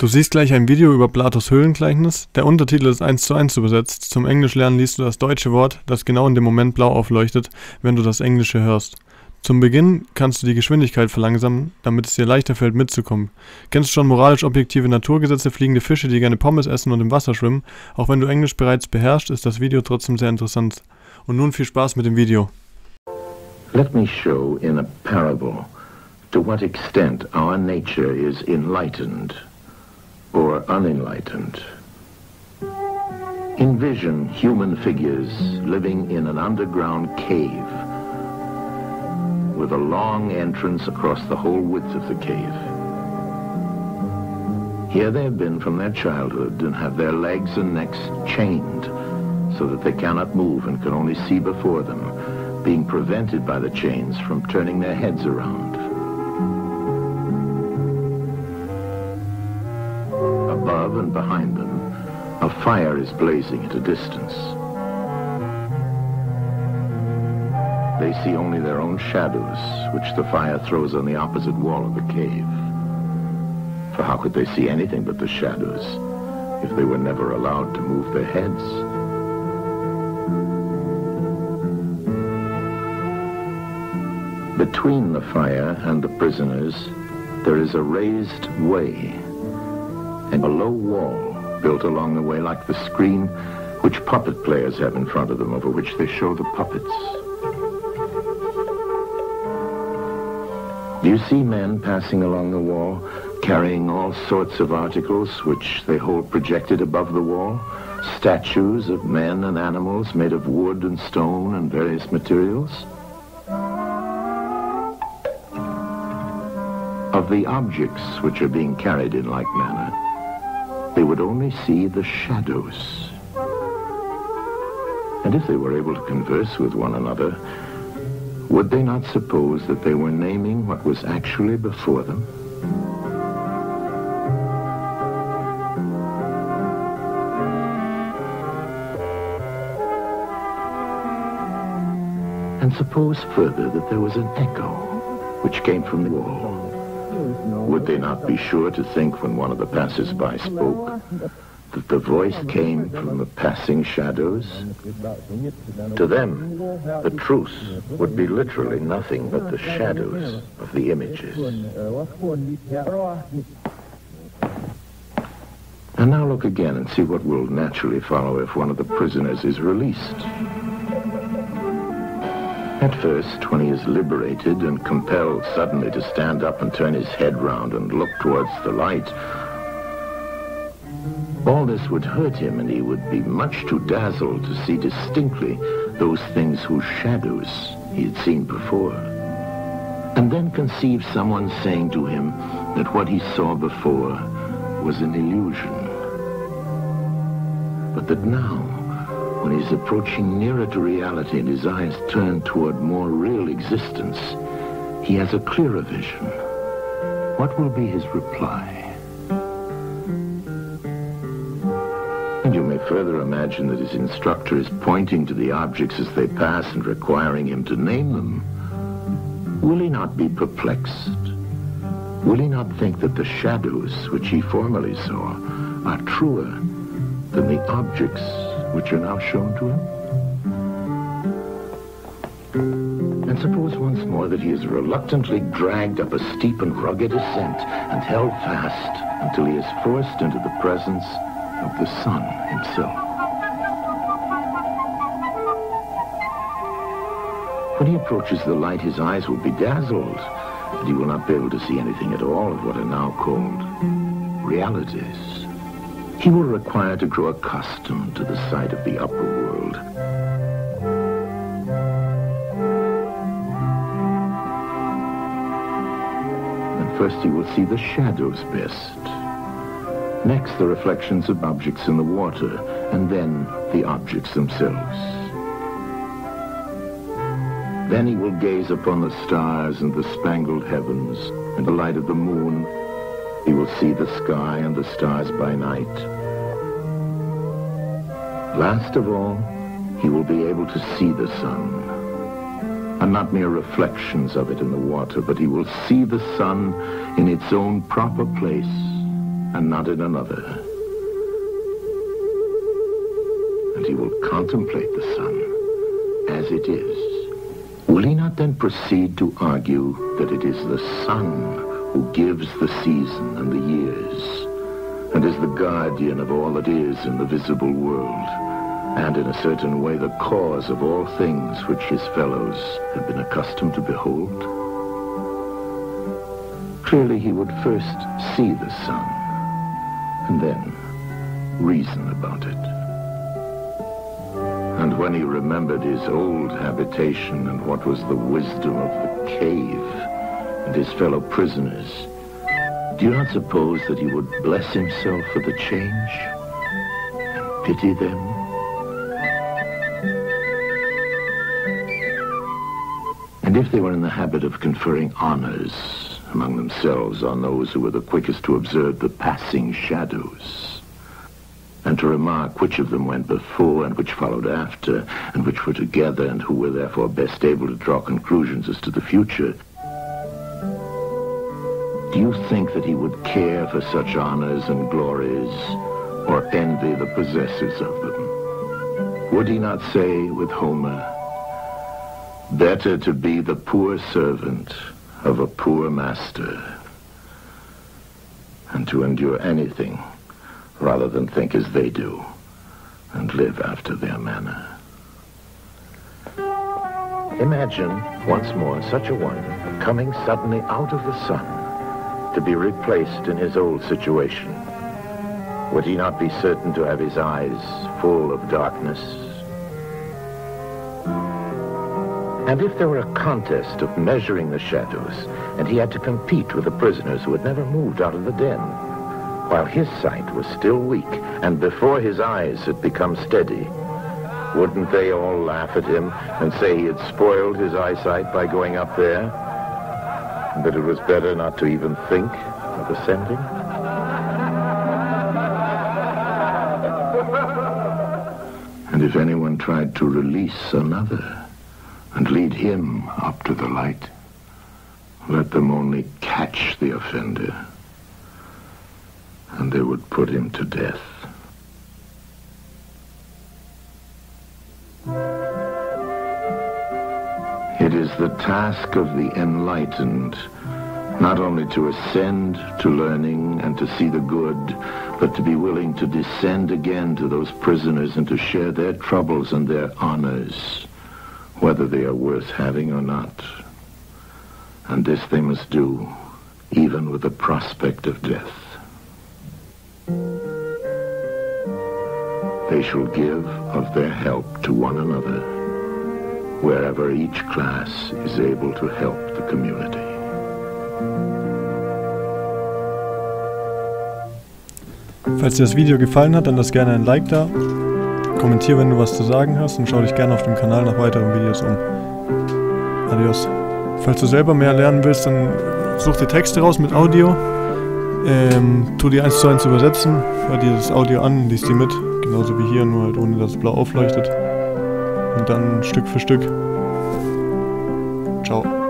Du siehst gleich ein Video über Platons Höhlengleichnis. Der Untertitel ist 1:1 übersetzt. Zum Englisch lernen liest du das deutsche Wort, das genau in dem Moment blau aufleuchtet, wenn du das Englische hörst. Zum Beginn kannst du die Geschwindigkeit verlangsamen, damit es dir leichter fällt mitzukommen. Kennst du schon moralisch objektive Naturgesetze, fliegende Fische, die gerne Pommes essen und im Wasser schwimmen? Auch wenn du Englisch bereits beherrschst, ist das Video trotzdem sehr interessant. Und nun viel Spaß mit dem Video. Let me show in a parable to what extent our nature is enlightened or unenlightened. Envision human figures living in an underground cave with a long entrance across the whole width of the cave. Here they have been from their childhood and have their legs and necks chained so that they cannot move and can only see before them, being prevented by the chains from turning their heads around. Above and behind them, a fire is blazing at a distance. They see only their own shadows, which the fire throws on the opposite wall of the cave. For how could they see anything but the shadows if they were never allowed to move their heads? Between the fire and the prisoners, there is a raised way and a low wall built along the way like the screen which puppet players have in front of them, over which they show the puppets. Do you see men passing along the wall, carrying all sorts of articles which they hold projected above the wall? Statues of men and animals made of wood and stone and various materials? Of the objects which are being carried in like manner, they would only see the shadows. And if they were able to converse with one another, would they not suppose that they were naming what was actually before them? And suppose further that there was an echo which came from the wall. Would they not be sure to think when one of the passers-by spoke that the voice came from the passing shadows? To them, the truth would be literally nothing but the shadows of the images. And now look again and see what will naturally follow if one of the prisoners is released. At first, when he is liberated and compelled suddenly to stand up and turn his head round and look towards the light, all this would hurt him, and he would be much too dazzled to see distinctly those things whose shadows he had seen before. And then conceive someone saying to him that what he saw before was an illusion, but that now, when he's approaching nearer to reality and his eyes turn toward more real existence, he has a clearer vision. What will be his reply? And you may further imagine that his instructor is pointing to the objects as they pass and requiring him to name them. Will he not be perplexed? Will he not think that the shadows which he formerly saw are truer than the objects which are now shown to him? And suppose once more that he is reluctantly dragged up a steep and rugged ascent and held fast until he is forced into the presence of the sun himself. When he approaches the light, his eyes will be dazzled, and he will not be able to see anything at all of what are now called realities. He will require to grow accustomed to the sight of the upper world. And first he will see the shadows best. Next, the reflections of objects in the water, and then the objects themselves. Then he will gaze upon the stars and the spangled heavens and the light of the moon. He will see the sky and the stars by night. Last of all, he will be able to see the sun, and not mere reflections of it in the water, but he will see the sun in its own proper place, and not in another. And he will contemplate the sun as it is. Will he not then proceed to argue that it is the sun who gives the season and the years, and is the guardian of all that is in the visible world, and in a certain way the cause of all things which his fellows have been accustomed to behold? Clearly he would first see the sun, and then reason about it. And when he remembered his old habitation and what was the wisdom of the cave and his fellow prisoners, do you not suppose that he would bless himself for the change and pity them? And if they were in the habit of conferring honors among themselves on those who were the quickest to observe the passing shadows, and to remark which of them went before and which followed after, and which were together, and who were therefore best able to draw conclusions as to the future, do you think that he would care for such honors and glories, or envy the possessors of them? Would he not say with Homer, "Better to be the poor servant of a poor master, and to endure anything rather than think as they do and live after their manner"? Imagine once more such a one coming suddenly out of the sun to be replaced in his old situation. Would he not be certain to have his eyes full of darkness? And if there were a contest of measuring the shadows, and he had to compete with the prisoners who had never moved out of the den, while his sight was still weak, and before his eyes had become steady, wouldn't they all laugh at him and say he had spoiled his eyesight by going up there, and that it was better not to even think of ascending? And if anyone tried to release another and lead him up to the light, let them only catch the offender, and they would put him to death. It is the task of the enlightened not only to ascend to learning and to see the good, but to be willing to descend again to those prisoners and to share their troubles and their honors, whether they are worth having or not. And this they must do, even with the prospect of death. They shall give of their help to one another, wherever each class is able to help the community. Falls dir das Video gefallen hat, dann lass gerne ein Like da. Kommentier, wenn du was zu sagen hast, und schau dich gerne auf dem Kanal nach weiteren Videos um. Adios. Falls du selber mehr lernen willst, dann such dir Texte raus mit Audio. Tu die 1:1 übersetzen, hör dir das Audio an, lies die mit, genauso wie hier, nur halt ohne dass es blau aufleuchtet. Und dann Stück für Stück. Ciao.